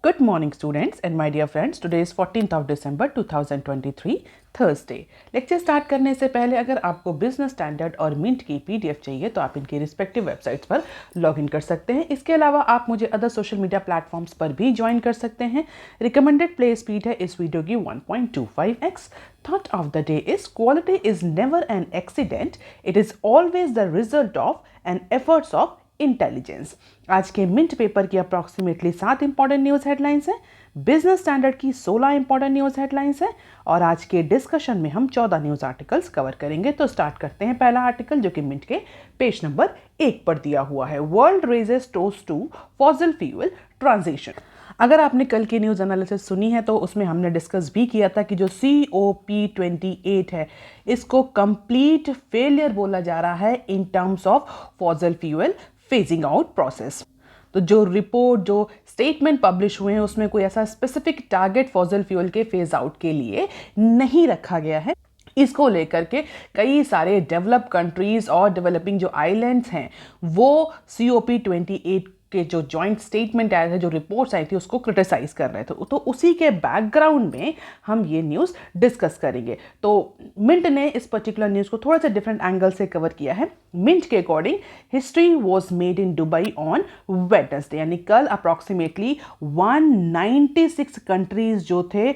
Good morning students and my dear friends. Today is 14th of December 2023 Thursday. Lecture start करने से पहले अगर आपको बिजनेस स्टैंडर्ड और मिंट की पीडीएफ चाहिए तो आप इनकी रिस्पेक्टिव वेबसाइट्स पर लॉगिन कर सकते हैं। इसके अलावा आप मुझे अदर सोशल मीडिया प्लेटफॉर्म्स पर भी ज्वाइन कर सकते हैं। रिकमेंडेड प्ले स्पीड है इस वीडियो की 1.25x। Thought of the day is quality is never an accident. It is always the result of and efforts of intelligence. आज के मिंट पेपर की अप्रॉक्सीमेटली 7 इंपॉर्टेंट न्यूज़ हेडलाइंस हैं, business standard की 16 important news headlines हैं और आज के discussion में हम 14 न्यूज़ आर्टिकल्स कवर करेंगे। तो स्टार्ट करते हैं। पहला आर्टिकल जो कि मिंट के पेज नंबर 1 पर दिया हुआ है, world raises toast to fossil fuel transition. अगर आपने कल की न्यूज़ एनालिसिस सुनी है तो उसमें हमने डिस्कस भी किया था कि जो COP28 है इसको कंप्लीट फेलियर बोला जा रहा है in terms of fossil fuel phasing out process. तो जो रिपोर्ट जो स्टेटमेंट पब्लिश हुए हैं उसमें कोई ऐसा स्पेसिफिक टारगेट फॉसिल फ्यूल के फेज आउट के लिए नहीं रखा गया है। इसको लेकर के कई सारे डेवलप कंट्रीज और डेवलपिंग जो आइलैंड्स हैं वो COP28 के जो जॉइंट स्टेटमेंट आया था, जो रिपोर्ट्स आई थी, उसको क्रिटिसाइज कर रहे थे। तो उसी के बैकग्राउंड में हम ये न्यूज़ डिस्कस करेंगे। तो मिंट ने इस पर्टिकुलर न्यूज़ को थोड़ा सा डिफरेंट एंगल से कवर किया है। मिंट के according history was made in Dubai on Wednesday, यानी कल अप्रॉक्सीमेटली 196 कंट्रीज जो थे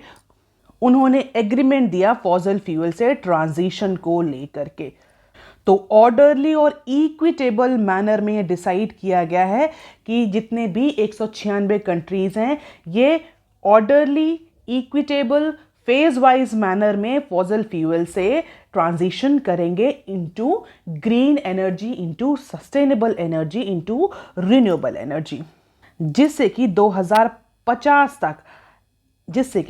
उन्होंने एग्रीमेंट दिया फॉसिल फ्यूल से ट्रांजिशन को लेकर के। तो ऑर्डरली और इक्विटेबल मैनर में ये डिसाइड किया गया है कि जितने भी 196 कंट्रीज हैं ये orderly equitable phase wise manner में फॉसिल फ्यूल से ट्रांजिशन करेंगे into green energy, into sustainable energy, into renewable energy, जिससे कि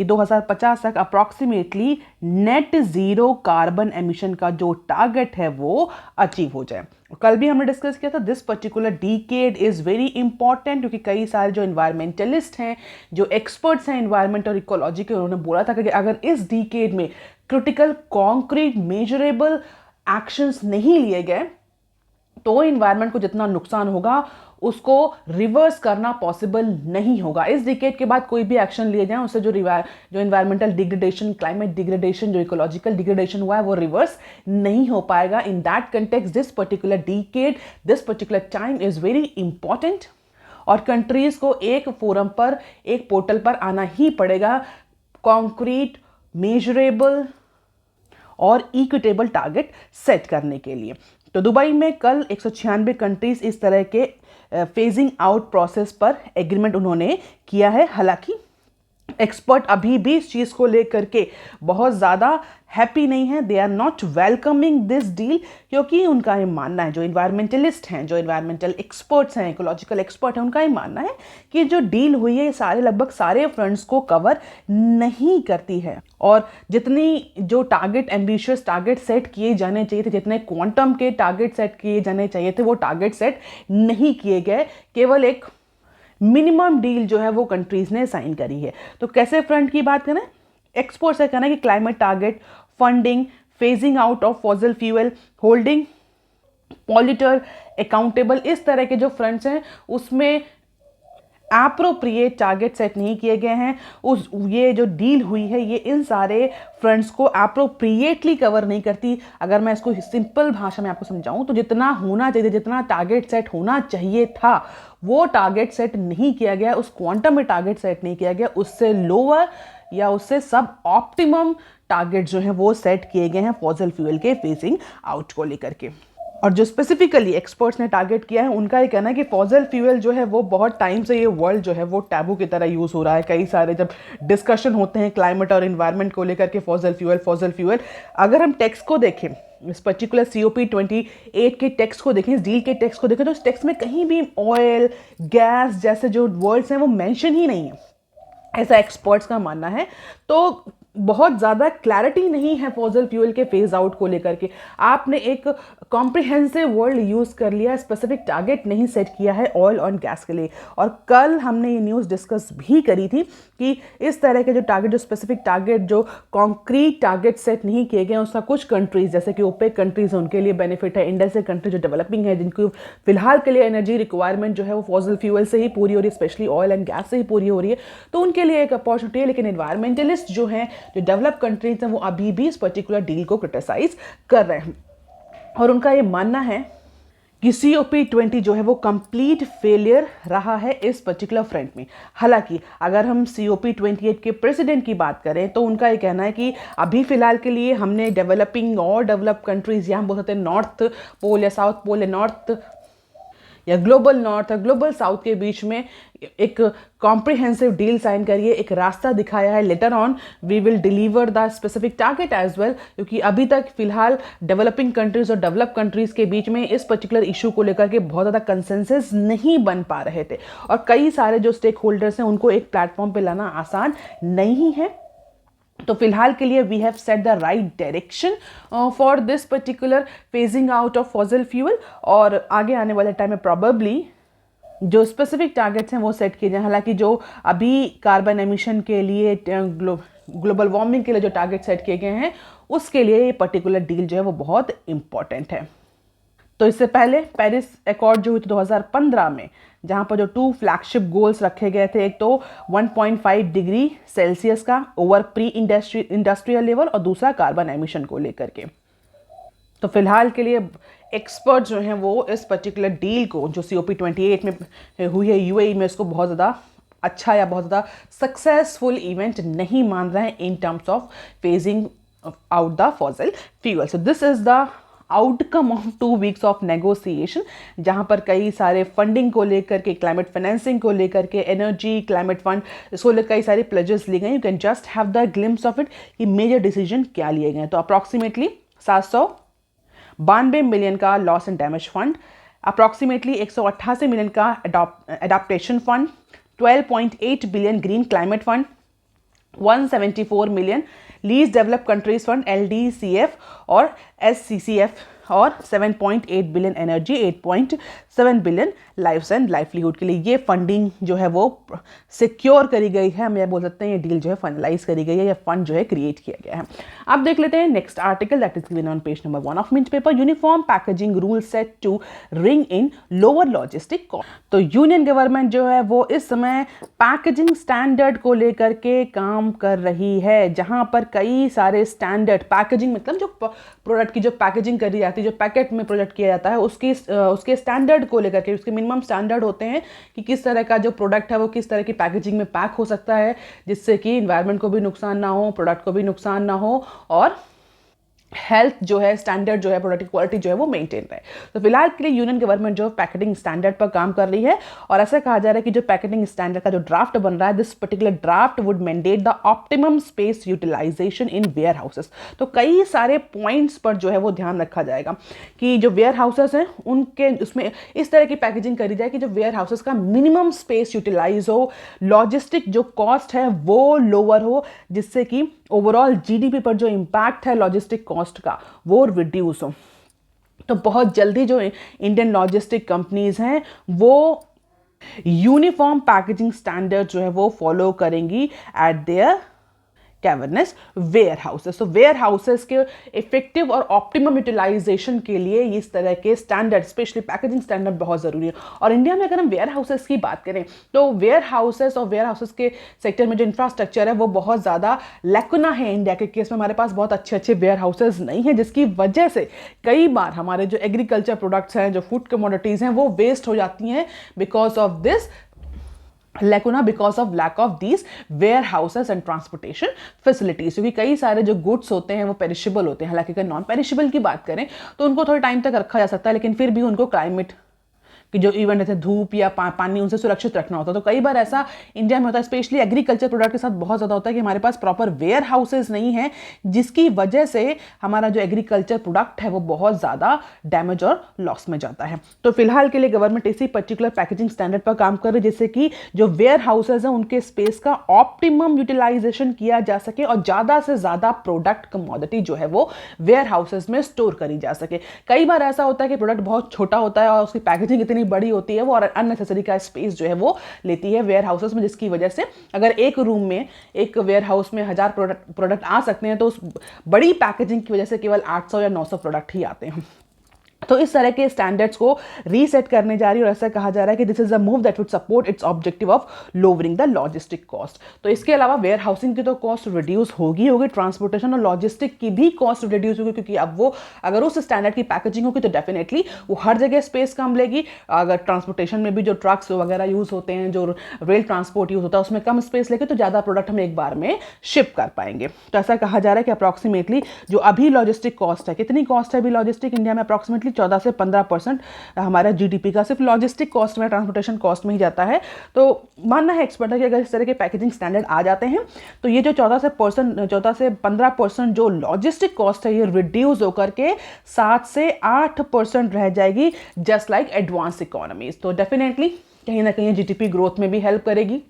2050 तक approximately net zero carbon emission का जो टारगेट है वो अचीव हो जाए। कल भी हमने डिस्कस किया था this particular decade is very important, क्योंकि कई सारे जो इन्वायरमेंटलिस्ट हैं, जो एक्सपर्ट्स हैं इन्वायरमेंट और इकोलॉजी के, उन्होंने बोला था कि अगर इस डीकेड में क्रिटिकल कॉन्क्रीट मेजरेबल एक्शंस नहीं लिए गए तो इन्वायरमेंट को जितना नुकसान होगा उसको रिवर्स करना पॉसिबल नहीं होगा। इस डिकेड के बाद कोई भी एक्शन लिए जाए उससे जो इन्वायरमेंटल डिग्रेडेशन, क्लाइमेट डिग्रेडेशन, जो इकोलॉजिकल डिग्रेडेशन हुआ है वो रिवर्स नहीं हो पाएगा। In that context this particular decade, this particular time is very important और कंट्रीज को एक फोरम पर, एक पोर्टल पर आना ही पड़ेगा कॉन्क्रीट, मेजरेबल और इक्विटेबल टारगेट सेट करने के लिए। तो दुबई में कल 196 कंट्रीज इस तरह के फेजिंग आउट प्रोसेस पर एग्रीमेंट उन्होंने किया है। हालांकि एक्सपर्ट अभी भी इस चीज़ को लेकर के बहुत ज़्यादा हैप्पी नहीं है, they are not welcoming this deal, क्योंकि उनका ये मानना है, जो इन्वायरमेंटलिस्ट हैं, जो इन्वायरमेंटल एक्सपर्ट्स हैं, इकोलॉजिकल एक्सपर्ट हैं, उनका ये मानना है कि जो डील हुई है ये लगभग सारे फ्रंट्स को कवर नहीं करती है और जितनी जो टारगेट, एम्बिशियस टारगेट सेट किए जाने चाहिए थे, जितने क्वांटम के टारगेट सेट किए जाने चाहिए थे वो टारगेट सेट नहीं किए गए। केवल एक मिनिमम डील जो है वो कंट्रीज ने साइन करी है। तो कैसे फ्रंट की बात करें, एक्सपर्ट्स का कहना है कि climate target, funding, phasing out of fossil fuel, holding polluter accountable, इस तरह के जो फ्रंट्स हैं उसमें एप्रोप्रिएट टारगेट सेट नहीं किए गए हैं। ये जो डील हुई है ये इन सारे फ्रंट्स को एप्रोप्रिएटली कवर नहीं करती। अगर मैं इसको सिंपल भाषा में आपको समझाऊं तो जितना होना चाहिए, जितना टारगेट सेट होना चाहिए था वो टारगेट सेट नहीं किया गया, उस क्वांटम में टारगेट सेट नहीं किया गया, उससे लोअर या उससे सब ऑप्टिमम टारगेट जो हैं वो सेट किए गए हैं फॉसिल फ्यूल के फेजिंग आउट को लेकर के। और जो स्पेसिफिकली एक्सपर्ट्स ने टारगेट किया है उनका ये कहना है कि फॉसिल फ्यूल जो है वो बहुत टाइम से ये वर्ल्ड जो है वो टैबू की तरह यूज़ हो रहा है। कई सारे जब डिस्कशन होते हैं क्लाइमेट और इन्वायरमेंट को लेकर के फॉसिल फ्यूल, अगर हम टेक्स्ट को देखें, इस पर्टिकुलर COP28 के टेक्स्ट को देखें, इस डील के टेक्स्ट को देखें, तो इस टेक्स्ट में कहीं भी ऑयल, गैस जैसे जो वर्ड्स हैं वो मेंशन ही नहीं है, ऐसा एक्सपर्ट्स का मानना है। तो बहुत ज़्यादा क्लैरिटी नहीं है फॉसिल फ्यूल के फेज आउट को लेकर के। आपने एक कॉम्प्रिहेंसिव वर्ड यूज़ कर लिया, स्पेसिफिक टारगेट नहीं सेट किया है ऑयल और गैस के लिए। और कल हमने ये न्यूज़ डिस्कस भी करी थी कि इस तरह के जो टारगेट, जो स्पेसिफिक टारगेट, जो कॉन्क्रीट टारगेट सेट नहीं किए गए, उसका कुछ कंट्रीज जैसे कि ओपेक कंट्रीज हैं उनके लिए बेनिफिट है, इंडस्ट्रियल कंट्री जो डेवलपिंग है, जिनको फिलहाल के लिए एनर्जी रिक्वायरमेंट जो है वो फॉसिल फ्यूल से ही पूरी हो रही है, स्पेशली ऑयल एंड गैस से ही पूरी हो रही है, तो उनके लिए एक अपॉर्चुनिटी है। लेकिन एनवायरमेंटलिस्ट जो हैं, जो डेवलप कंट्रीज हैं, वो अभी भी इस पर्टिकुलर डील को क्रिटिसाइज कर रहे हैं और उनका ये मानना है कि COP20 जो है वो कंप्लीट फेलियर रहा है इस पर्टिकुलर फ्रंट में। हालांकि अगर हम COP28 के प्रेसिडेंट की बात करें तो उनका ये कहना है कि अभी फिलहाल के लिए हमने डेवलपिंग और डेवलप कंट्रीज, या हम बोल सकते हैं नॉर्थ पोल या साउथ पोल या नॉर्थ या ग्लोबल नॉर्थ और ग्लोबल साउथ के बीच में एक कॉम्प्रिहेंसिव डील साइन करिए, एक रास्ता दिखाया है। Later on we will deliver the specific target as well, क्योंकि अभी तक फिलहाल डेवलपिंग कंट्रीज और डेवलप कंट्रीज के बीच में इस पर्टिकुलर इशू को लेकर के बहुत ज़्यादा कंसेंसस नहीं बन पा रहे थे और कई सारे जो स्टेक होल्डर्स हैं उनको एक प्लेटफॉर्म पे लाना आसान नहीं है। तो फिलहाल के लिए we have set the right direction for this particular phasing out of fossil fuel और आगे आने वाले टाइम में प्रॉबेबली जो स्पेसिफिक टारगेट्स हैं वो सेट किए जाएं। हालांकि जो अभी कार्बन एमिशन के लिए, ग्लोबल वार्मिंग के लिए जो टारगेट सेट किए गए हैं उसके लिए ये पर्टिकुलर डील जो है वो बहुत इंपॉर्टेंट है। तो इससे पहले पेरिस एकॉर्ड जो हुई थी 2015 में, जहां पर जो 2 फ्लैगशिप गोल्स रखे गए थे, एक तो 1.5 डिग्री सेल्सियस का ओवर प्री इंडस्ट्रियल लेवल और दूसरा कार्बन एमिशन को लेकर के। तो फिलहाल के लिए एक्सपर्ट जो हैं वो इस पर्टिकुलर डील को जो COP28 में हुई है UAE में, उसको बहुत ज़्यादा अच्छा या बहुत ज़्यादा सक्सेसफुल इवेंट नहीं मान रहे हैं in terms of phasing out the fossil fuel. So this is the outcome of 2 weeks of negotiation, जहां पर कई सारे फंडिंग को लेकर के, क्लाइमेट फाइनेंसिंग को लेकर के, एनर्जी क्लाइमेट फंड, इसको लेकर कई सारे प्लेजेस लिए गए। You can just have the glimpse of it कि मेजर डिसीजन क्या लिए गए। तो अप्रॉक्सीमेटली 792 मिलियन का loss and damage fund, approximately 188 million का adaptation fund, 12.8 billion green climate fund, 174 million least develop countries fund LDCF और SCCF और 7.8 billion energy, 8.7 billion lifes and livelihood के लिए ये फंडिंग जो है वो सिक्योर करी गई है। हम ये बोल सकते हैं ये डील जो है फाइनलाइज करी गई है, या फंड जो है क्रिएट किया गया है। अब देख लेते हैं next article that is given on page number 1 of Mint paper. Uniform packaging rule set to ring in lower logistic cost. तो यूनियन गवर्नमेंट जो है वो इस समय पैकेजिंग स्टैंडर्ड को लेकर के काम कर रही है, जहां पर कई सारे स्टैंडर्ड, पैकेजिंग मतलब जो प्रोडक्ट की जो पैकेजिंग करी जाती है, जो पैकेट में प्रोडक्ट किया जाता है, उसके स्टैंडर्ड को लेकर के, उसके मिनिमम स्टैंडर्ड होते हैं कि किस तरह का जो प्रोडक्ट है वो किस तरह की पैकेजिंग में पैक हो सकता है, जिससे कि इन्वायरमेंट को भी नुकसान ना हो, प्रोडक्ट को भी नुकसान ना हो और हेल्थ जो है, स्टैंडर्ड जो है, प्रोडक्ट की क्वालिटी जो है वो मेंटेन रहे। तो फिलहाल के लिए यूनियन गवर्नमेंट जो पैकेजिंग स्टैंडर्ड पर काम कर रही है और ऐसा कहा जा रहा है कि जो पैकेजिंग स्टैंडर्ड का जो ड्राफ्ट बन रहा है, this particular draft would mandate the optimum space utilisation in warehouses. तो कई सारे पॉइंट्स पर जो है वो ध्यान रखा जाएगा कि जो वेयर हाउसेस हैं उनके उसमें इस तरह की पैकेजिंग करी जाए कि जो वेयर हाउसेस का मिनिमम स्पेस यूटिलाइज हो, लॉजिस्टिक जो कॉस्ट है वो लोअर हो, जिससे कि ओवरऑल GDP पर जो इम्पैक्ट है लॉजिस्टिक कॉस्ट का वो रिड्यूस हो। तो बहुत जल्दी जो इंडियन लॉजिस्टिक कंपनीज हैं वो यूनिफॉर्म पैकेजिंग स्टैंडर्ड जो है वो फॉलो करेंगी at their cavernous warehouses. तो वेयर हाउसेस के इफेक्टिव और ऑप्टिमम यूटिलाइजेशन के लिए इस तरह के स्टैंडर्ड, स्पेशली पैकेजिंग स्टैंडर्ड बहुत ज़रूरी है। और इंडिया में अगर हम वेयर हाउसेस की बात करें तो वेयर हाउसेस और वेयर हाउसेस के सेक्टर में जो इंफ्रास्ट्रक्चर है वो बहुत ज़्यादा लैकुना है। इंडिया के केस में हमारे पास बहुत अच्छे अच्छे वेयर हाउसेस नहीं हैं, जिसकी वजह से कई बार हमारे जो एग्रीकल्चर प्रोडक्ट्स हैं, जो फूड कमोडिटीज़ हैं, वो वेस्ट हो जाती हैं because of this lacuna, because of lack of these warehouses and transportation facilities. क्योंकि कई सारे जो गुड्स होते हैं वो पेरिशेबल होते हैं। हालांकि अगर नॉन पेरिशेबल की बात करें तो उनको थोड़े टाइम तक रखा जा सकता है, लेकिन फिर भी उनको कि जो इवन जैसे धूप या पानी उनसे सुरक्षित रखना होता है। तो कई बार ऐसा इंडिया में होता है, स्पेशली एग्रीकल्चर प्रोडक्ट के साथ बहुत ज़्यादा होता है कि हमारे पास प्रॉपर वेयर हाउसेज नहीं है, जिसकी वजह से हमारा जो एग्रीकल्चर प्रोडक्ट है वो बहुत ज़्यादा डैमेज और लॉस में जाता है। तो फिलहाल के लिए गवर्नमेंट इसी पर्टिकुलर पैकेजिंग स्टैंडर्ड पर काम कर रही है, जिससे कि जो वेयर हाउसेज हैं उनके स्पेस का ऑप्टिमम यूटिलाइजेशन किया जा सके और ज़्यादा से ज़्यादा प्रोडक्ट कमोडिटी जो है वो वेयर हाउसेज में स्टोर करी जा सके। कई बार ऐसा होता है कि प्रोडक्ट बहुत छोटा होता है और उसकी पैकेजिंग इतनी बड़ी होती है वो और अननेसेसरी का स्पेस जो है वो लेती है वेयर हाउसेज में, जिसकी वजह से अगर एक रूम में एक वेयर हाउस में 1000 प्रोडक्ट आ सकते हैं तो उस बड़ी पैकेजिंग की वजह से केवल 800 या 900 प्रोडक्ट ही आते हैं। तो इस तरह के स्टैंडर्ड्स को रीसेट करने जा रही है और ऐसा कहा जा रहा है कि this is a move that would support it's objective of lowering the logistic cost. तो इसके अलावा वेयर हाउसिंग की तो कॉस्ट रिड्यूस होगी, ट्रांसपोर्टेशन और लॉजिस्टिक की भी कॉस्ट रिड्यूस होगी, क्योंकि अब वो अगर उस स्टैंडर्ड की पैकेजिंग होगी तो डेफिनेटली वो हर जगह स्पेस कम लेगी। अगर ट्रांसपोर्टेशन में भी जो ट्रक्स वगैरह यूज होते हैं, जो रेल ट्रांसपोर्ट यूज होता है, उसमें कम स्पेस लेके तो ज़्यादा प्रोडक्ट हम एक बार में शिप कर पाएंगे। तो ऐसा कहा जा रहा है कि अप्रॉक्सीमेटली जो अभी लॉजिस्टिक कॉस्ट है, कितनी कॉस्ट है अभी लॉजिस्टिक इंडिया में, अप्रॉक्सीमेटली 14 से 15% हमारा जीडीपी का सिर्फ लॉजिस्टिक कॉस्ट में, ट्रांसपोर्टेशन कॉस्ट में ही जाता है। तो मानना है एक्सपर्ट है कि अगर इस तरह के पैकेजिंग स्टैंडर्ड आ जाते हैं तो ये जो 14 से 15% जो लॉजिस्टिक कॉस्ट है ये रिड्यूस होकर के 7 से 8% रह जाएगी, जस्ट लाइक एडवांस इकोनॉमीज। तो डेफिनेटली कहीं ना कहीं जीडीपी ग्रोथ में भी हेल्प करेगी,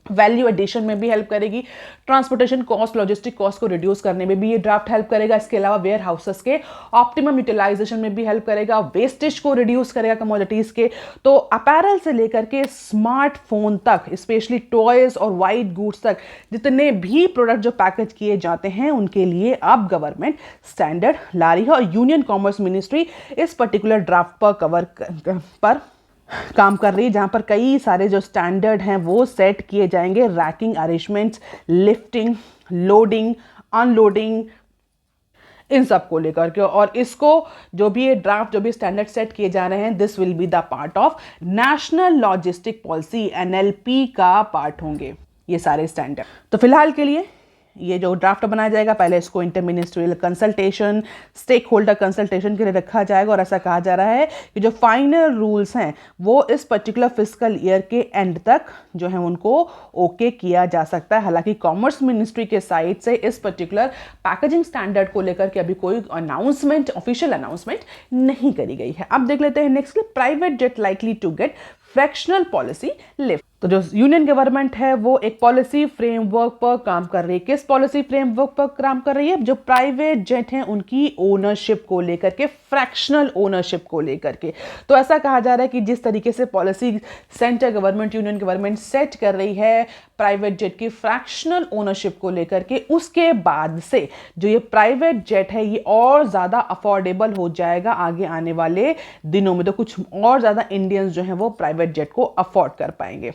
वैल्यू एडिशन में भी हेल्प करेगी, ट्रांसपोर्टेशन कॉस्ट, लॉजिस्टिक कॉस्ट को रिड्यूस करने में भी ये ड्राफ्ट हेल्प करेगा। इसके अलावा वेयर हाउसेस के ऑप्टिमम यूटिलाइजेशन में भी हेल्प करेगा, वेस्टेज को रिड्यूस करेगा कमोडिटीज के। तो अपैरल से लेकर के स्मार्टफोन तक, स्पेशली टॉयज और वाइट गुड्स तक, जितने भी प्रोडक्ट जो पैकेज किए जाते हैं उनके लिए अब गवर्नमेंट स्टैंडर्ड ला रही है और यूनियन कॉमर्स मिनिस्ट्री इस पर्टिकुलर ड्राफ्ट पर काम कर रही है, जहां पर कई सारे जो स्टैंडर्ड हैं वो सेट किए जाएंगे, racking arrangements, lifting, loading, unloading, इन सब को लेकर के। और इसको जो भी ये ड्राफ्ट, जो भी स्टैंडर्ड सेट किए जा रहे हैं, this will be the part of national logistic policy, NLP का पार्ट होंगे ये सारे स्टैंडर्ड। तो फिलहाल के लिए ये जो ड्राफ्ट बनाया जाएगा, पहले इसको inter ministerial consultation, stakeholder consultation के लिए रखा जाएगा और ऐसा कहा जा रहा है कि जो फाइनल रूल्स हैं वो इस पर्टिकुलर फिस्कल ईयर के एंड तक जो है उनको ओके किया जा सकता है। हालांकि कॉमर्स मिनिस्ट्री के साइड से इस पर्टिकुलर पैकेजिंग स्टैंडर्ड को लेकर के अभी कोई अनाउंसमेंट, ऑफिशियल अनाउंसमेंट नहीं करी गई है। अब देख लेते हैं next, private jet likely to get fractional policy lift. तो जो यूनियन गवर्नमेंट है वो एक पॉलिसी फ्रेमवर्क पर काम कर रही है। किस पॉलिसी फ्रेमवर्क पर काम कर रही है? जो प्राइवेट जेट हैं उनकी ओनरशिप को लेकर के, फ्रैक्शनल ओनरशिप को लेकर के। तो ऐसा कहा जा रहा है कि जिस तरीके से policy centre government, union government set कर रही है प्राइवेट जेट की फ्रैक्शनल ओनरशिप को लेकर के, उसके बाद से जो ये प्राइवेट जेट है ये और ज़्यादा अफोर्डेबल हो जाएगा आगे आने वाले दिनों में। तो कुछ और ज़्यादा इंडियंस जो हैं वो प्राइवेट जेट को अफोर्ड कर पाएंगे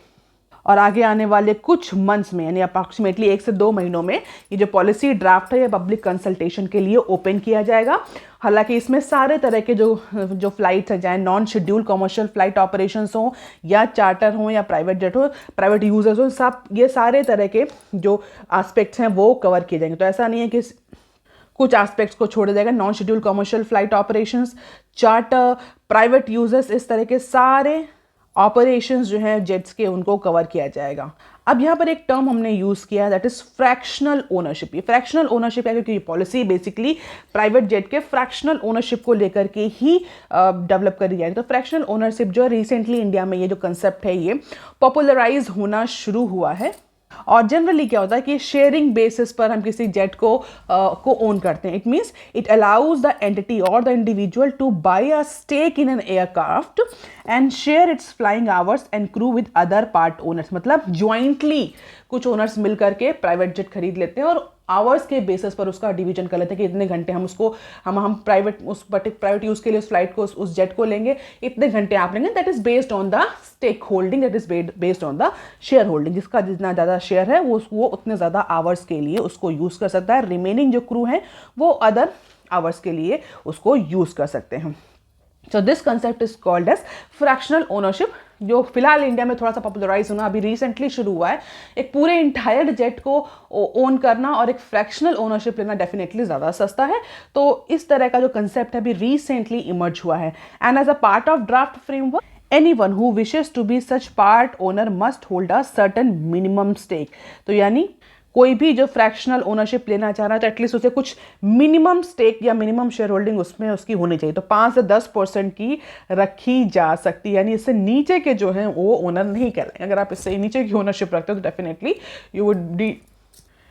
और आगे आने वाले कुछ मंथ्स में, यानी अप्रॉक्सीमेटली 1 से 2 महीनों में, ये जो पॉलिसी ड्राफ्ट है ये पब्लिक कंसल्टेशन के लिए ओपन किया जाएगा। हालांकि इसमें सारे तरह के जो फ्लाइट्स हैं, चाहे non schedule commercial flight operations हों या चार्टर हों या प्राइवेट जेट हो, प्राइवेट यूजर्स हो, सब ये सारे तरह के जो एस्पेक्ट्स हैं वो कवर किए जाएंगे। तो ऐसा नहीं है कि कुछ एस्पेक्ट्स को छोड़ा जाएगा। Non schedule commercial flight operations, charter, private users, इस तरह के सारे ऑपरेशंस जो हैं जेट्स के, उनको कवर किया जाएगा। अब यहाँ पर एक टर्म हमने यूज़ किया है, दैट इज फ्रैक्शनल ओनरशिप। ये फ्रैक्शनल ओनरशिप है क्योंकि ये पॉलिसी बेसिकली प्राइवेट जेट के फ्रैक्शनल ओनरशिप को लेकर के ही डेवलप करी जाएगी। तो फ्रैक्शनल ओनरशिप जो है रिसेंटली इंडिया में ये जो कंसेप्ट है ये पॉपुलराइज होना शुरू हुआ है। और जनरली क्या होता है कि शेयरिंग बेसिस पर हम किसी जेट को ओन करते हैं। It means it allows the entity और the individual to buy a stake in an aircraft and share its flying hours and crew with other part owners. मतलब ज्वाइंटली कुछ owners मिल करके प्राइवेट जेट खरीद लेते हैं और आवर्स के बेसिस पर उसका डिवीजन कर लेते हैं कि इतने घंटे हम उसको हम प्राइवेट यूज़ के लिए उस फ्लाइट को, उस जेट को लेंगे, इतने घंटे आप लेंगे। That is based on the stakeholding, that is based on the shareholding. जिसका जितना ज़्यादा शेयर है वो उतने ज़्यादा आवर्स के लिए उसको यूज़ कर सकता है। रिमेनिंग जो क्रू है वो अदर आवर्स के लिए उसको यूज़ कर सकते हैं। So this concept is called as fractional ownership, जो फिलहाल इंडिया में थोड़ा सा पॉपुलराइज होना अभी रिसेंटली शुरू हुआ है। एक पूरे इंटायर जेट को ओन करना और एक फ्रैक्शनल ओनरशिप लेना डेफिनेटली ज़्यादा सस्ता है। तो इस तरह का जो कंसेप्ट है अभी रिसेंटली इमर्ज हुआ है। And as a part of draft framework anyone who wishes to be such part owner must hold a certain minimum stake। तो यानी कोई भी जो फ्रैक्शनल ओनरशिप लेना चाह रहा है तो एटलीस्ट उसे कुछ मिनिमम स्टेक या मिनिमम शेयर होल्डिंग उसमें उसकी होनी चाहिए। तो 5 से 10% की रखी जा सकती है, यानी इससे नीचे के जो हैं वो ओनर नहीं कहलाएंगे। अगर आप इससे नीचे की ओनरशिप रखते हो तो definitely you would be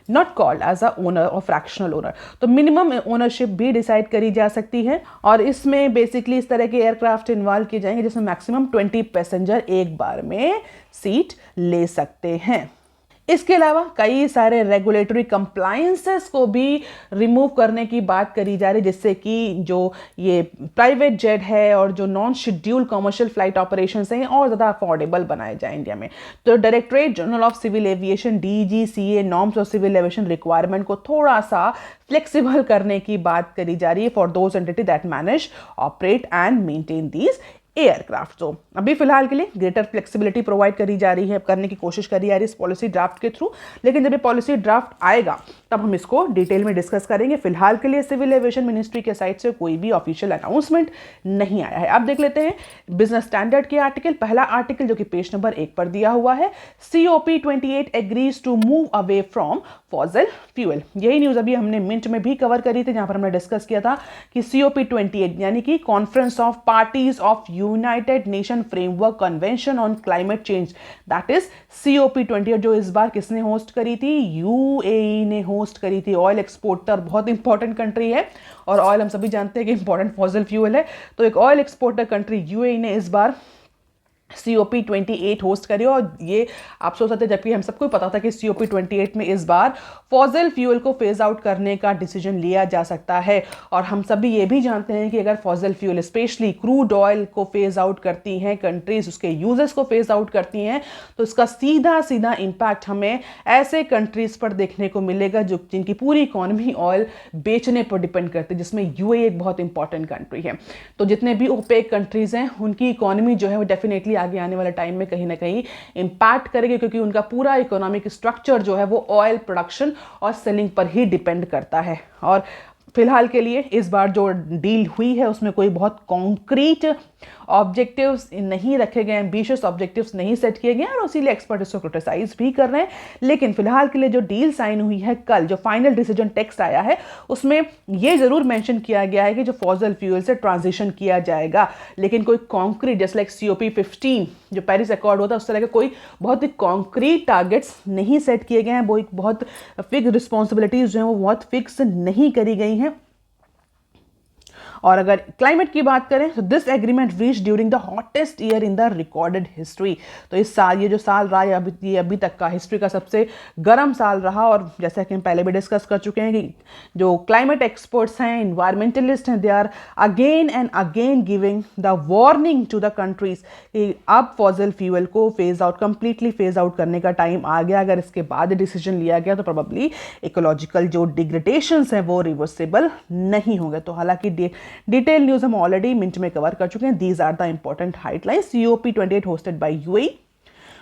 not called as a owner और फ्रैक्शनल ओनर। तो मिनिमम ओनरशिप भी डिसाइड करी जा सकती है और इसमें बेसिकली इस तरह के एयरक्राफ्ट इन्वॉल्व किए जाएंगे जिसमें मैक्सिमम 20 पैसेंजर एक बार में सीट ले सकते हैं। इसके अलावा कई सारे रेगुलेटरी कंप्लायंसेस को भी रिमूव करने की बात करी जा रही है, जिससे कि जो ये प्राइवेट जेट है और जो non scheduled commercial flight operations हैं और ज़्यादा अफोर्डेबल बनाए जाए इंडिया में। तो directorate general of civil aviation DGCA norms of civil aviation requirement को थोड़ा सा फ्लेक्सिबल करने की बात करी जा रही है for those entity that manage, operate and maintain these aircraft. तो अभी फिलहाल के लिए ग्रेटर फ्लेक्सिबिलिटी प्रोवाइड करी जा रही है, करने की कोशिश करी जा रही है इस पॉलिसी ड्राफ्ट के थ्रू। लेकिन जब ये पॉलिसी ड्राफ्ट आएगा तब हम इसको डिटेल में डिस्कस करेंगे। फिलहाल के लिए सिविल एविएशन मिनिस्ट्री के साइड से कोई भी ऑफिशियल अनाउंसमेंट नहीं आया है। अब देख लेते हैं बिजनेस स्टैंडर्ड के आर्टिकल। पहला आर्टिकल जो कि पेज नंबर 1 पर दिया हुआ है, COP28 agrees to move away from fossil fuel. यही न्यूज अभी हमने मिंट में भी कवर करी थी, जहां पर हमने डिस्कस किया था कि COP28 यानी कि conference of parties of United nation framework convention on climate change, that is COP28, जो इस बार किसने होस्ट करी थी? UAE ने होस्ट करी थी। ऑयल एक्सपोर्टर, बहुत इंपॉर्टेंट कंट्री है और ऑयल हम सभी जानते हैं कि इंपॉर्टेंट फॉसिल फ्यूल है। तो एक ऑयल एक्सपोर्टर कंट्री UAE ने इस बार COP28 होस्ट करी और ये आप सोच सकते हैं, जबकि हम सबको पता था कि COP28 में इस बार फॉसिल फ्यूल को फेज आउट करने का डिसीजन लिया जा सकता है। और हम सभी ये भी जानते हैं कि अगर fossil fuel specially crude oil को फेज आउट करती हैं कंट्रीज, उसके यूजर्स को फेज आउट करती हैं, तो इसका सीधा सीधा इम्पैक्ट हमें ऐसे कंट्रीज पर देखने को मिलेगा जो जिनकी पूरी इकोनॉमी ऑयल बेचने पर डिपेंड करती है, जिसमें UAE एक बहुत इंपॉर्टेंट कंट्री है। तो जितने भी ओपेक कंट्रीज हैं उनकी इकोनॉमी जो है वो डेफिनेटली आगे आने वाले टाइम में कहीं ना कहीं इंपैक्ट करेगी, क्योंकि उनका पूरा इकोनॉमिक स्ट्रक्चर जो है वो ऑयल प्रोडक्शन और सेलिंग पर ही डिपेंड करता है। और फिलहाल के लिए इस बार जो डील हुई है उसमें कोई बहुत कॉन्क्रीट ऑब्जेक्टिव्स नहीं रखे गए, एम्बिशियस ऑब्जेक्टिव्स नहीं सेट किए गए और इसीलिए एक्सपर्ट इसको क्रिटिसाइज भी कर रहे हैं। लेकिन फिलहाल के लिए जो डील साइन हुई है, कल जो फाइनल डिसीजन टेक्स्ट आया है उसमें यह जरूर मेंशन किया गया है कि जो फॉसिल फ्यूल से ट्रांजिशन किया जाएगा, लेकिन कोई कॉन्क्रीट जैसे लाइक COP15 जो पेरिस अकॉर्ड होता है उस तरह के कोई बहुत ही कॉन्क्रीट टारगेट्स नहीं सेट किए गए हैं। वो एक बहुत फिक्स रिस्पॉन्सिबिलिटीज जो हैं वो बहुत फिक्स नहीं करी गई हैं। और अगर क्लाइमेट की बात करें तो this agreement reach during the hottest year in the recorded history. तो इस साल ये जो साल रहा है ये अभी तक का हिस्ट्री का सबसे गर्म साल रहा। और जैसा कि हम पहले भी डिस्कस कर चुके हैं कि जो क्लाइमेट एक्सपर्ट्स हैं, इन्वायरमेंटलिस्ट हैं, they are again and again giving the warning to the countries कि अब फॉसिल फ्यूल को phase out, completely phase out करने का टाइम आ गया। अगर इसके बाद डिसीजन लिया गया तो प्रोबेबली इकोलॉजिकल जो डिग्रेडेशंस हैं वो रिवर्सेबल नहीं होंगे। तो हालांकि डिटेल न्यूज हम ऑलरेडी मिनट में कवर कर चुके हैं। These are the important highlights. COP28 hosted by UAE,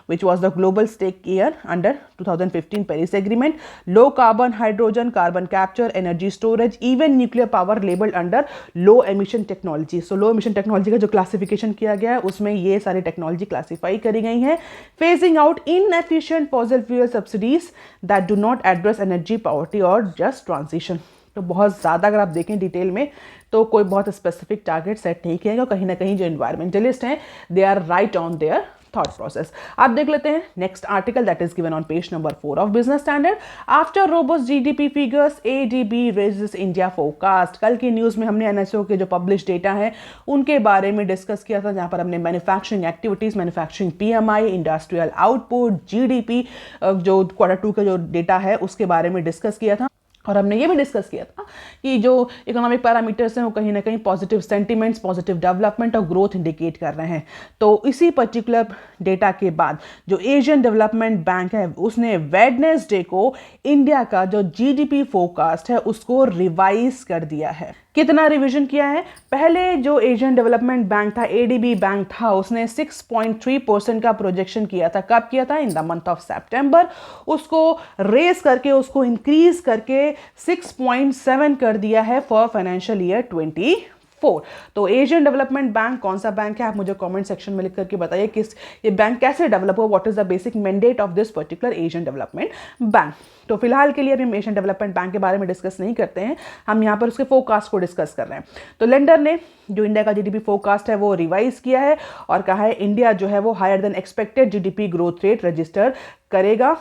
which was the global stake year under 2015 Paris Agreement. Low carbon, hydrogen, carbon capture, energy storage, even nuclear power labeled under low emission technology. So low emission technology का जो classification किया गया है उसमें ये सारी technology classify करी गई हैं। Phasing out inefficient fossil fuel subsidies that do not address energy poverty or just transition. तो बहुत ज़्यादा अगर आप देखें डिटेल में तो कोई बहुत स्पेसिफिक टारगेट सेट नहीं किया गया। कहीं ना कहीं जो इन्वायरमेंटलिस्ट हैं they are right on their thought process. आप देख लेते हैं next article that is given on page number 4 of Business Standard. After robust GDP figures ADB raises India forecast. कल की न्यूज में हमने NSO के जो पब्लिश डेटा है उनके बारे में डिस्कस किया था, जहां पर हमने manufacturing activities, manufacturing PMI, industrial output, GDP जो Q2 का जो डेटा है उसके बारे में डिस्कस किया था। और हमने ये भी डिस्कस किया था कि जो इकोनॉमिक पैरामीटर्स हैं वो कहीं ना कहीं पॉजिटिव सेंटीमेंट्स, पॉजिटिव डेवलपमेंट और ग्रोथ इंडिकेट कर रहे हैं। तो इसी पर्टिकुलर डेटा के बाद जो एशियन डेवलपमेंट बैंक है उसने वेडनेसडे को इंडिया का जो GDP फोरकास्ट है उसको रिवाइज कर दिया है। कितना रिवीजन किया है? पहले जो एशियन डेवलपमेंट बैंक था, ADB बैंक था, उसने 6.3% का प्रोजेक्शन किया था। कब किया था? इन द मंथ ऑफ सितंबर। उसको रेस करके, उसको इंक्रीज करके 6.7 कर दिया है फॉर फाइनेंशियल ईयर 20 4। तो एशियन डेवलपमेंट बैंक कौन सा बैंक है, आप मुझे कमेंट सेक्शन में लिख करके बताइए किस ये बैंक कैसे डेवलप हो, what is the basic mandate of this particular Asian development bank. तो फिलहाल के लिए अभी हम एशियन डेवलपमेंट बैंक के बारे में डिस्कस नहीं करते हैं, हम यहाँ पर उसके फोरकास्ट को डिस्कस कर रहे हैं। तो लेंडर ने जो इंडिया का जीडीपी फोरकास्ट है वो रिवाइज किया है और कहा है इंडिया जो है वो higher than expected GDP growth rate register करेगा,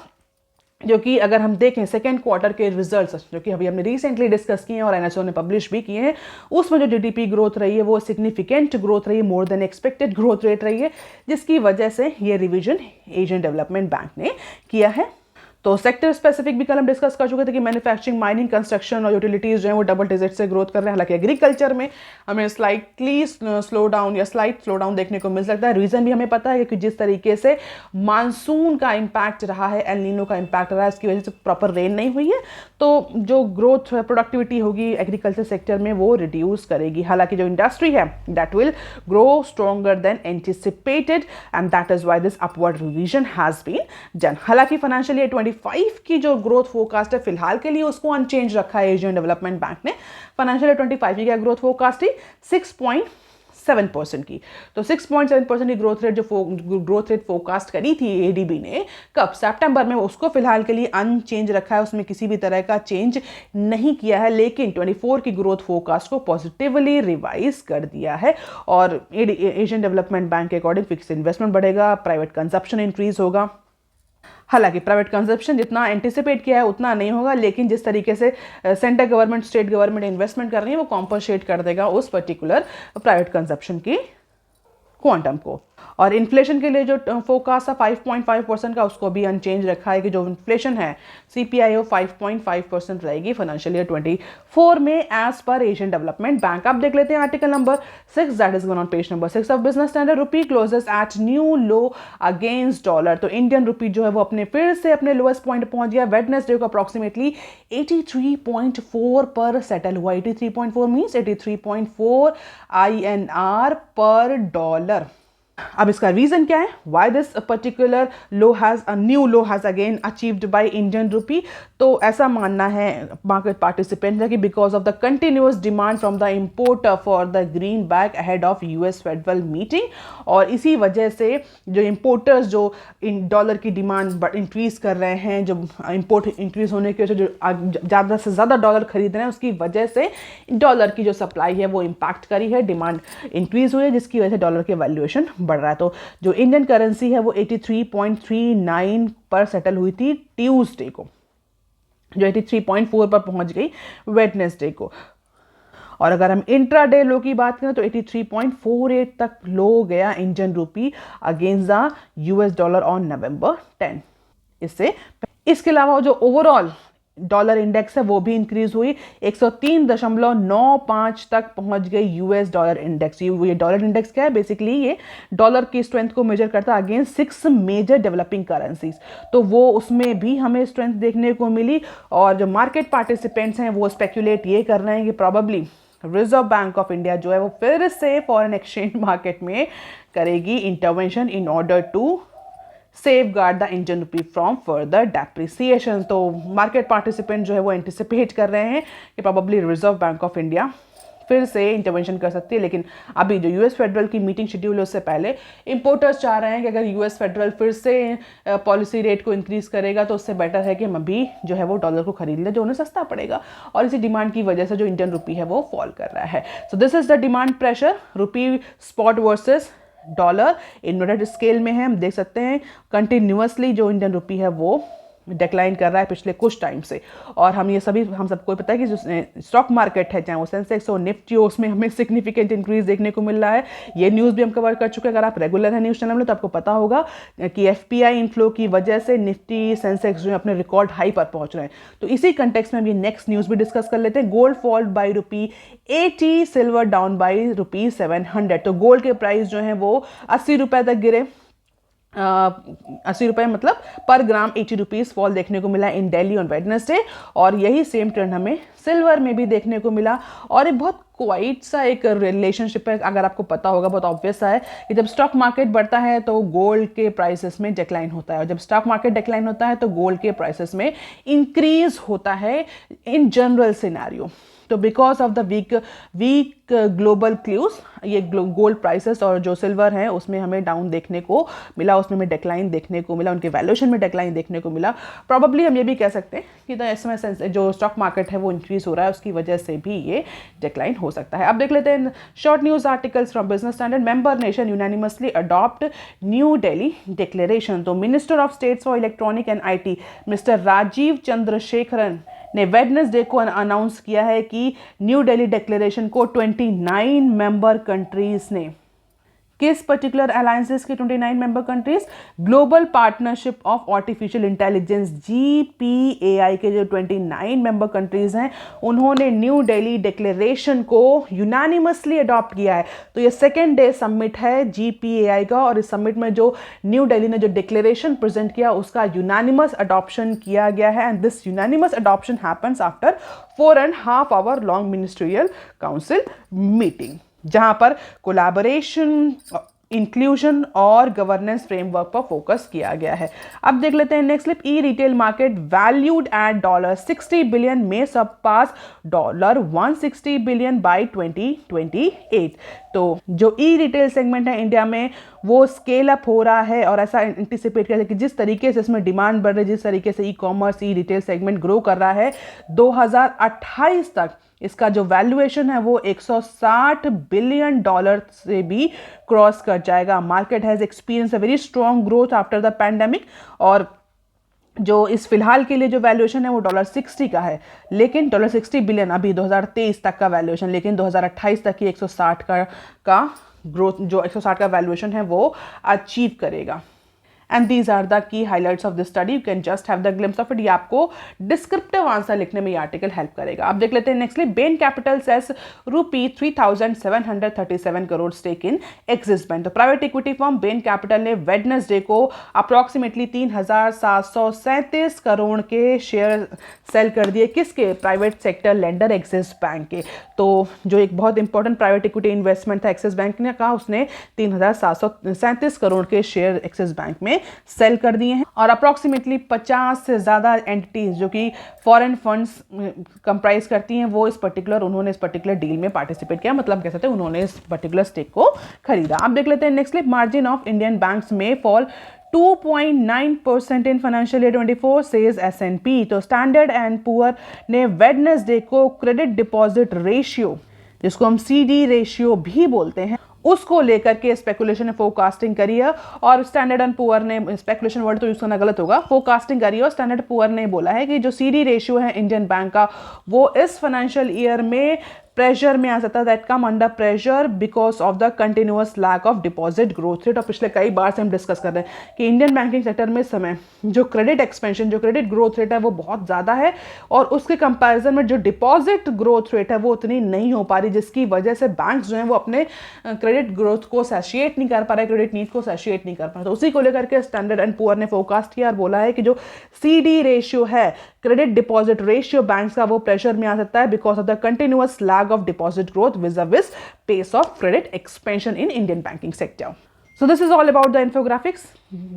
जो कि अगर हम देखें सेकेंड क्वार्टर के रिजल्ट्स जो कि अभी हमने रिसेंटली डिस्कस किए हैं और एनएसओ ने पब्लिश भी किए हैं, उसमें जो जीडीपी ग्रोथ रही है वो सिग्निफिकेंट ग्रोथ रही है, more than expected growth rate रही है, जिसकी वजह से ये रिवीजन एशियन डेवलपमेंट बैंक ने किया है। तो सेक्टर स्पेसिफिक भी कल हम डिस्कस कर चुके थे कि मैन्युफैक्चरिंग, माइनिंग, कंस्ट्रक्शन और यूटिलिटीज जो है वो डबल डिजिट से ग्रोथ कर रहे हैं। हालांकि एग्रीकल्चर में हमें स्लाइटली स्लो डाउन या स्लाइट स्लो डाउन देखने को मिल सकता है। रीजन भी हमें पता है कि जिस तरीके से मानसून का इम्पैक्ट रहा है, एल नीनो का इम्पैक्ट रहा है, इसकी वजह से प्रॉपर रेन नहीं हुई है, तो जो ग्रोथ प्रोडक्टिविटी होगी एग्रीकल्चर सेक्टर में वो रिड्यूस करेगी। हालांकि जो इंडस्ट्री है that will grow stronger than anticipated and that is why this upward revision has been done. हालांकि फाइनेंशियल ईयर 25 की जो ग्रोथ फोरकास्ट है फिलहाल के लिए उसको अनचेंज रखा है एशियन डेवलपमेंट बैंक ने। फाइनेंशियल ईयर 25 की क्या ग्रोथ फोरकास्ट थी 6.7% की। तो 6.7% की ग्रोथ रेट जो ग्रोथ रेट फोरकास्ट करी थी एडीबी ने कब, सितंबर में, उसको फिलहाल के लिए अनचेंज रखा है, उसमें किसी भी तरह का चेंज नहीं किया है। लेकिन 24 की ग्रोथ फोरकास्ट को पॉजिटिवली रिवाइज कर दिया है और एशियन डेवलपमेंट बैंक के अकॉर्डिंग फिक्स इन्वेस्टमेंट बढ़ेगा, प्राइवेट कंजप्शन इंक्रीज होगा। हालांकि प्राइवेट कंजप्शन जितना एंटिसिपेट किया है उतना नहीं होगा, लेकिन जिस तरीके से central government, state government investment कर रही है वो कॉम्पनसेट कर देगा उस पर्टिकुलर प्राइवेट कंजप्शन की क्वांटम को। और इन्फ्लेशन के लिए जो फोरकास्ट था 5.5% का, उसको भी अनचेंज रखा है कि जो इन्फ्लेशन है सीपीआई वो 5.5% रहेगी फाइनेंशियल ईयर 24 में as per Asian development bank. आप देख लेते हैं article number 6 that is one on page number 6 of Business Standard. Rupee closes at new low against dollar. तो इंडियन रुपी जो है वो अपने फिर से अपने लोएस्ट पॉइंट पहुंच गया। वेडनेसडे को अप्रॉक्सीमेटली 83.4 पर सेटल हुआ। 83.4 मीन्स 83.4 INR पर डॉलर। अब इसका रीजन क्या है, why this particular low has a new low has again achieved by Indian rupee. तो ऐसा मानना है मार्केट पार्टिसिपेंट है कि because of the continuous demand from the importer for the green bag ahead of US federal meeting, और इसी वजह से जो इम्पोर्टर्स जो डॉलर की डिमांड इंक्रीज कर रहे हैं, जो इम्पोर्ट इंक्रीज होने की वजह से जो ज़्यादा से ज़्यादा डॉलर खरीद रहे हैं उसकी वजह से डॉलर की जो सप्लाई है वो इम्पैक्ट करी है, डिमांड इंक्रीज हुई है, जिसकी वजह से डॉलर के वैल्यूएशन बढ़ रहा है। तो जो इंडियन करेंसी है वो 83.39 पर सेटल हुई थी ट्यूसडे को, जो 83.4 पर पहुंच गई वेडनेसडे को। और अगर हम इंट्राडे लो की बात करें तो 83.48 तक लो गया Indian rupee against the US dollar on November 10। इसके अलावा जो ओवरऑल डॉलर इंडेक्स है वो भी इंक्रीज हुई, 103.95 तक पहुंच गई यूएस डॉलर इंडेक्स। ये डॉलर इंडेक्स क्या है, बेसिकली ये डॉलर की स्ट्रेंथ को मेजर करता है अगेंस्ट 6 मेजर डेवलपिंग करेंसीज। तो वो उसमें भी हमें स्ट्रेंथ देखने को मिली। और जो मार्केट पार्टिसिपेंट्स हैं वो स्पेक्यूलेट ये कर रहे हैं कि probably reserve Bank of India जो है वो फिर से फॉरेन एक्सचेंज मार्केट में करेगी intervention in order to safeguard the Indian rupee from further depreciation। तो मार्केट पार्टिसिपेंट जो है वो एंटिसिपेट कर रहे हैं कि probably Reserve Bank of India फिर से इंटरवेंशन कर सकती है। लेकिन अभी जो यूएस फेडरल की मीटिंग शेड्यूल है उससे पहले इंपोर्टर्स चाह रहे हैं कि अगर यूएस फेडरल फिर से पॉलिसी रेट को इंक्रीज करेगा तो उससे बेटर है कि हम अभी जो है वो डॉलर को खरीद लें, जो उन्हें सस्ता पड़ेगा। और इसी डिमांड की वजह से जो इंडियन रुपी है वो फॉल कर रहा है। So this is the demand pressure rupee spot versus dollar inverted scale में है। हम देख सकते हैं कंटिन्यूअसली जो इंडियन रुपी है वो डिक्लाइन कर रहा है पिछले कुछ टाइम से। और हम सबको पता है कि जो स्टॉक मार्केट है, चाहे वो सेंसेक्स हो, निफ्टी हो, उसमें हमें सिग्निफिकेंट इंक्रीज देखने को मिल रहा है। ये न्यूज़ भी हम कवर कर चुके हैं। अगर आप रेगुलर है न्यूज़ चैनल में तो आपको पता होगा कि एफपीआई इनफ्लो की वजह से निफ्टी, सेंसेक्स जो है अपने रिकॉर्ड हाई पर पहुंच रहे हैं। तो इसी कंटेक्स्ट में हम ये नेक्स्ट न्यूज़ भी डिस्कस कर लेते हैं। Gold fold by ₹80, silver down by ₹700। तो गोल्ड के प्राइस जो है वो 80 रुपये तक गिरे। 80 रुपये मतलब पर ग्राम 80 रुपीज़ फॉल देखने को मिला इन दिल्ली ऑन वेडनेसडे। और यही सेम ट्रेंड हमें सिल्वर में भी देखने को मिला। और ये बहुत क्वाइट सा एक रिलेशनशिप है, अगर आपको पता होगा, बहुत ऑब्वियस है कि जब स्टॉक मार्केट बढ़ता है तो गोल्ड के प्राइसेस में डिक्लाइन होता है, और जब स्टॉक मार्केट डिक्लाइन होता है तो गोल्ड के प्राइसेस में इंक्रीज होता है इन जनरल सिनेरियो। तो because of the weak global clues, ये गोल्ड प्राइसेस और जो सिल्वर है उसमें हमें डाउन देखने को मिला, उसमें हमें डिक्लाइन देखने को मिला, उनके वैल्यूएशन में डिक्लाइन देखने को मिला। प्रॉबेबली हम ये भी कह सकते हैं कि इसमें जो स्टॉक मार्केट है वो इंक्रीज हो रहा है, उसकी वजह से भी ये डिक्लाइन हो सकता है। अब देख लेते हैं short news articles from business standard. Member nation unanimously adopt new Delhi declaration. तो minister of states for electronic and IT mister Rajeev Chandrasekhar ने वेडनेसडे को अनाउंस किया है कि न्यू दिल्ली डिक्लेरेशन को 29 मेंबर कंट्रीज ने, किस पर्टिकुलर अलायंसेस के 29 member countries, global partnership of artificial intelligence GPAI के जो 29 मेंबर कंट्रीज हैं उन्होंने न्यू दिल्ली डिक्लेरेशन को यूनानिमसली अडॉप्ट किया है। तो ये सेकेंड डे समिट है GPAI का, और इस समिट में जो न्यू दिल्ली ने जो डिक्लेरेशन प्रेजेंट किया उसका यूनानिमस अडॉप्शन किया गया है। And this unanimous adoption happens after 4.5 hour long ministerial council meeting, जहां पर कोलैबोरेशन, इंक्लूजन और गवर्नेंस फ्रेमवर्क पर फोकस किया गया है। अब देख लेते हैं next clip. E retail market valued at $60 billion में सरपास $160 बिलियन बाय 2028। तो जो ई रिटेल सेगमेंट है इंडिया में वो स्केल अप हो रहा है, और ऐसा एंटिसिपेट किया कि जिस तरीके से इसमें डिमांड बढ़ रही है, जिस तरीके से ई कॉमर्स, ई रिटेल सेगमेंट ग्रो कर रहा है, 2028 तक इसका जो वैल्यूएशन है वो $160 बिलियन से भी क्रॉस कर जाएगा। Market has experience a very strong growth after the pandemic, और जो इस फिलहाल के लिए जो वैल्यूएशन है वो $60 का है, लेकिन $60 बिलियन अभी 2023 तक का वैल्यूएशन, लेकिन 2028 तक ही 160 का ग्रोथ, जो 160 का वैल्यूएशन है वो अचीव करेगा। And these are the key highlights of this study, you can just have the glimpse of it. ये आपको डिस्क्रिप्टिव आंसर लिखने में ये आर्टिकल हेल्प करेगा। अब देख लेते हैं नेक्स्टली, बेन कैपिटल सेस ₹3,737 crore stake in Axis bank. तो private equity firm Bain capital ने वेडनेसडे को अप्रॉक्सीमेटली 3,737 करोड़ के शेयर सेल कर दिए, किसके, private sector lender Axis bank के। तो जो एक बहुत इंपॉर्टेंट प्राइवेट इक्विटी इन्वेस्टमेंट था एक्सिस बैंक ने कहा, उसने 3,737 करोड़ के शेयर एक्सिस बैंक में सेल कर दिए हैं। और अप्रॉक्सीमेटली 50 से ज्यादा एंटिटीज जो कि फॉरेन फंड्स कंप्राइज करती हैं वो उन्होंने इस पर्टिकुलर डील में पार्टिसिपेट किया, मतलब कह सकते हैं उन्होंने इस पर्टिकुलर स्टेक को खरीदा। अब देख लेते हैं next clip. Margin of Indian banks में fall 2.9% in financial year 24 says S&P। तो स्टैंडर्ड एंड पुअर ने वेडनेसडे को क्रेडिट डिपॉजिट रेशियो, जिसको हम CD रेशियो भी बोलते हैं, उसको लेकर के स्पेकुलेशन फोरकास्टिंग करी है। और स्टैंडर्ड एंड पुअर ने, स्पेकुलेशन वर्ड तो यूज करना गलत होगा, फोरकास्टिंग करी है, और स्टैंडर्ड पुअर ने बोला है कि जो CD रेशियो है इंडियन बैंक का वो इस फाइनेंशियल ईयर में प्रेशर में आ सकता है, that come under pressure because of the continuous lack of deposit growth rate. और पिछले कई बार से हम डिस्कस कर रहे हैं कि इंडियन बैंकिंग सेक्टर में इस समय जो क्रेडिट एक्सपेंशन, जो क्रेडिट ग्रोथ रेट है वो बहुत ज़्यादा है, और उसके कंपैरिजन में जो डिपॉजिट ग्रोथ रेट है वो उतनी नहीं हो पा रही, जिसकी वजह से बैंक जो है वो अपने क्रेडिट ग्रोथ को सैशिएट नहीं कर पा रहे, क्रेडिट नीड को सैशिएट नहीं कर पा रहे। तो उसी को लेकर के स्टैंडर्ड एंड पुअर ने फोरकास्ट किया और बोला है कि जो CD रेशियो है, क्रेडिट डिपॉजिट रेशियो बैंक्स का, वो प्रेशर में आ सकता है because of the continuous lag of deposit growth vis-a-vis pace of credit expansion in Indian banking sector. So this is all about the infographics.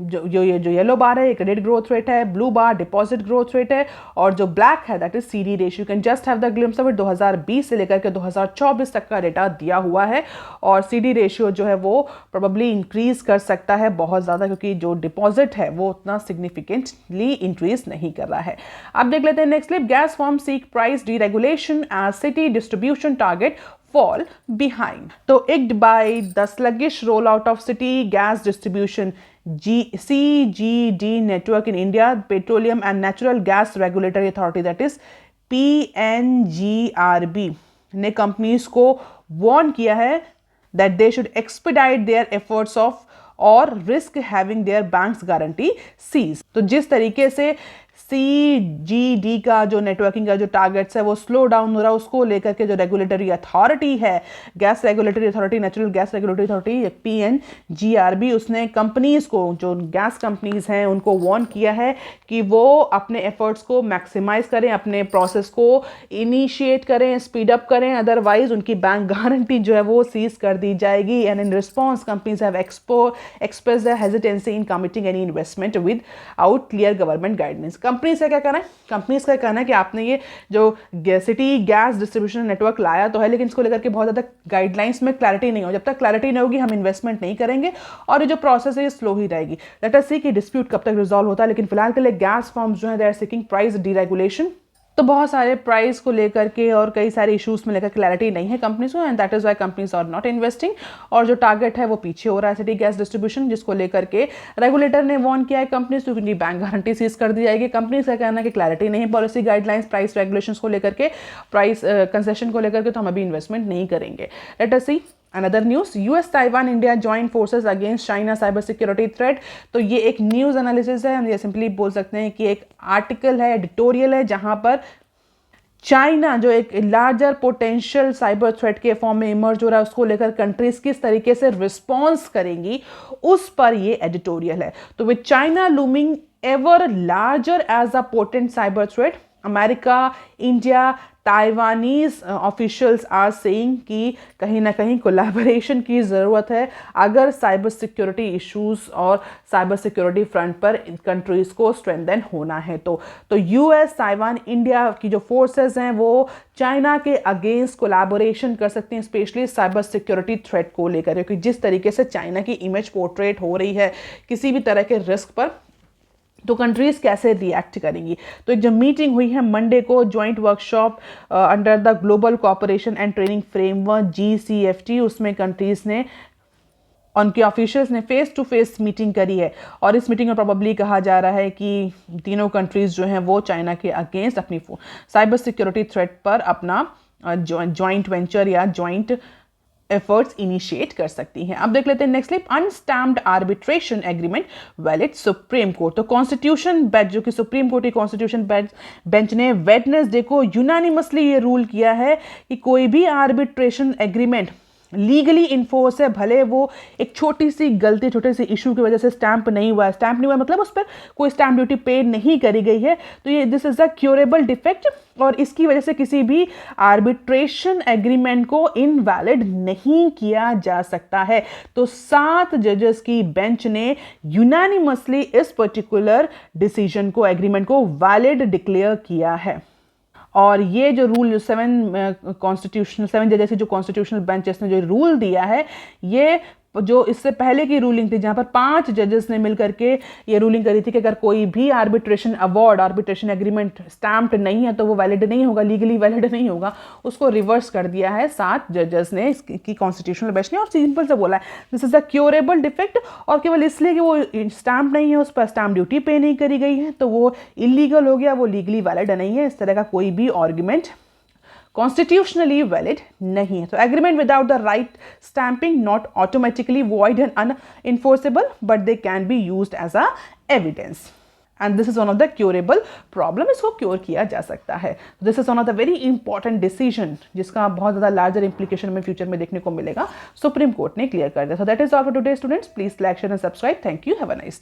जो yellow बार है ये क्रेडिट ग्रोथ रेट है, ब्लू बार डिपॉजिट ग्रोथ रेट है, और जो black है that is CD ratio. Can just have the glimpse of it. 2020 से लेकर के 2024 तक का डेटा दिया हुआ है, और CD रेशियो जो है वो प्रोबेबली इंक्रीज कर सकता है बहुत ज़्यादा, क्योंकि जो डिपॉजिट है वो उतना सिग्निफिकेंटली इंक्रीज नहीं कर रहा है। अब देख लेते हैं next clip. Gas firm seek price deregulation as city distribution target fall behind. तो icked by the sluggish rollout of city gas distribution CGD network in India, Petroleum and Natural Gas Regulatory Authority, that is PNGRB, ने companies को warn किया है that they should expedite their efforts of or risk having their banks guarantee seized. तो जिस तरीके से CGD का जो नेटवर्किंग का जो टारगेट्स है वो स्लो डाउन हो रहा है, उसको लेकर के जो रेगुलेटरी अथॉरिटी है, gas regulatory authority, natural gas regulatory authority PNGRB, उसने कंपनीज को, जो गैस कंपनीज हैं उनको वार्न किया है कि वो अपने एफर्ट्स को मैक्सिमाइज करें, अपने प्रोसेस को इनिशिएट करें, स्पीड अप करें, अदरवाइज उनकी बैंक गारंटी जो है वो सीज कर दी जाएगी। And in response companies have expressed their hesitancy in committing any investment without clear government guidance. Companies का क्या कहना है? कंपनीज का कहना है कि आपने ये जो सिटी गैस डिस्ट्रीब्यूशन नेटवर्क लाया तो है, लेकिन इसको लेकर के बहुत ज़्यादा गाइडलाइंस में क्लैरिटी नहीं हो। जब तक क्लैरिटी नहीं होगी हम इन्वेस्टमेंट नहीं करेंगे और ये जो प्रोसेस है ये स्लो ही रहेगी। लेट अस सी कि डिस्प्यूट कब तक रिजॉल्व होता है, लेकिन फिलहाल के लिए गैस फर्म्स जो है they are seeking price deregulation. तो बहुत सारे प्राइस को लेकर के और कई सारे इश्यूज में लेकर क्लैरिटी नहीं है कंपनीज को, and that is why companies are not investing. और जो टारगेट है वो पीछे हो रहा है सिटी गैस डिस्ट्रीब्यूशन, जिसको लेकर के रेगुलेटर ने वार्न किया है कंपनीज को, क्योंकि बैंक गारंटी सीज कर दी जाएगी। कंपनीज का कहना है कि क्लैरिटी नहीं है पॉलिसी गाइडलाइंस प्राइस रेगुलेशंस को लेकर के, प्राइस कंसेशन को लेकर के, तो हम अभी इन्वेस्टमेंट नहीं करेंगे। लेट अस सी Another news, US Taiwan India joint forces against China cyber security threat। तो ये एक न्यूज़ एनालिसिस है, हम ये सिंपली बोल सकते हैं कि एक आर्टिकल है, एडिटोरियल है, जहां पर चाइना जो एक लार्जर पोटेंशियल साइबर थ्रेट के फॉर्म में इमर्ज हो रहा है उसको लेकर कंट्रीज किस तरीके से रिस्पॉन्स करेंगी उस पर ये एडिटोरियल है। तो with China looming ever larger as a potent cyber threat, America, India, Taiwanese officials are saying कि कहीं ना कहीं कोलैबोरेशन की ज़रूरत है अगर साइबर सिक्योरिटी इश्यूज और साइबर सिक्योरिटी फ्रंट पर कंट्रीज़ को स्ट्रेंथन होना है। तो यूएस, ताइवान, इंडिया की जो फोर्सेस हैं वो चाइना के अगेंस्ट कोलैबोरेशन कर सकती हैं, स्पेशली साइबर सिक्योरिटी थ्रेट को लेकर, क्योंकि जिस तरीके से चाइना की इमेज पोर्ट्रेट हो रही है किसी भी तरह के रिस्क पर, तो कंट्रीज कैसे रिएक्ट करेंगी। तो एक जो मीटिंग हुई है मंडे को, joint workshop under the global cooperation and training framework GCFT, उसमें कंट्रीज ने, उनके ऑफिशियल्स ने फेस टू फेस मीटिंग करी है। और इस मीटिंग में प्रोबेबली कहा जा रहा है कि तीनों कंट्रीज जो हैं वो चाइना के अगेंस्ट अपनी साइबर सिक्योरिटी थ्रेट पर अपना जॉइंट वेंचर या जॉइंट एफर्ट्स इनिशिएट कर सकती हैं। अब देख लेते हैं next clip, unstamped arbitration agreement valid supreme court. तो कॉन्स्टिट्यूशन बेंच, जो कि सुप्रीम कोर्ट की कॉन्स्टिट्यूशन बेंच ने वेडनेसडे को यूनानिमसली ये रूल किया है कि कोई भी आर्बिट्रेशन एग्रीमेंट लीगली इन्फोर्स है, भले वो एक छोटी सी गलती, छोटे से इशू की वजह से स्टैंप नहीं हुआ है। स्टैंप नहीं हुआ मतलब उस पर कोई स्टैंप ड्यूटी पे नहीं करी गई है, तो ये this is a curable defect, और इसकी वजह से किसी भी आर्बिट्रेशन एग्रीमेंट को इनवैलिड नहीं किया जा सकता है। तो 7 जजेस की बेंच ने यूनानिमसली इस पर्टिकुलर डिसीजन को, एग्रीमेंट को वैलिड डिक्लेयर किया है। और ये जो रूल, जो 7 जजेस की जो कॉन्स्टिट्यूशनल बेंचेस ने जो रूल दिया है, ये जो इससे पहले की रूलिंग थी जहां पर 5 जजेस ने मिलकर के ये रूलिंग करी थी कि अगर कोई भी arbitration award, arbitration agreement stamped नहीं है तो वो वैलिड नहीं होगा, लीगली वैलिड नहीं होगा। उसको रिवर्स कर दिया है 7 जजेस ने, इसकी कॉन्स्टिट्यूशनल बेंच ने, और सिंपल से बोला है this is a curable defect, और केवल इसलिए कि वो स्टैम्प नहीं है, उस पर स्टैम्प ड्यूटी पे नहीं करी गई है तो वो इलीगल हो गया, वो लीगली वैलिड नहीं है। इस तरह का कोई भी आर्ग्यूमेंट कॉन्स्टिट्यूशनली वैलिड नहीं है। तो agreement without the right stamping not automatically void and unenforceable, but they can be used as a evidence, and this is one of the curable problem, इसको क्योर किया जा सकता है। This is one of the very important decision जिसका बहुत ज़्यादा larger implication में future में देखने को मिलेगा, सुप्रीम कोर्ट ने क्लियर कर दिया। So that is all for today students, please like, share and subscribe. Thank you, have a nice day.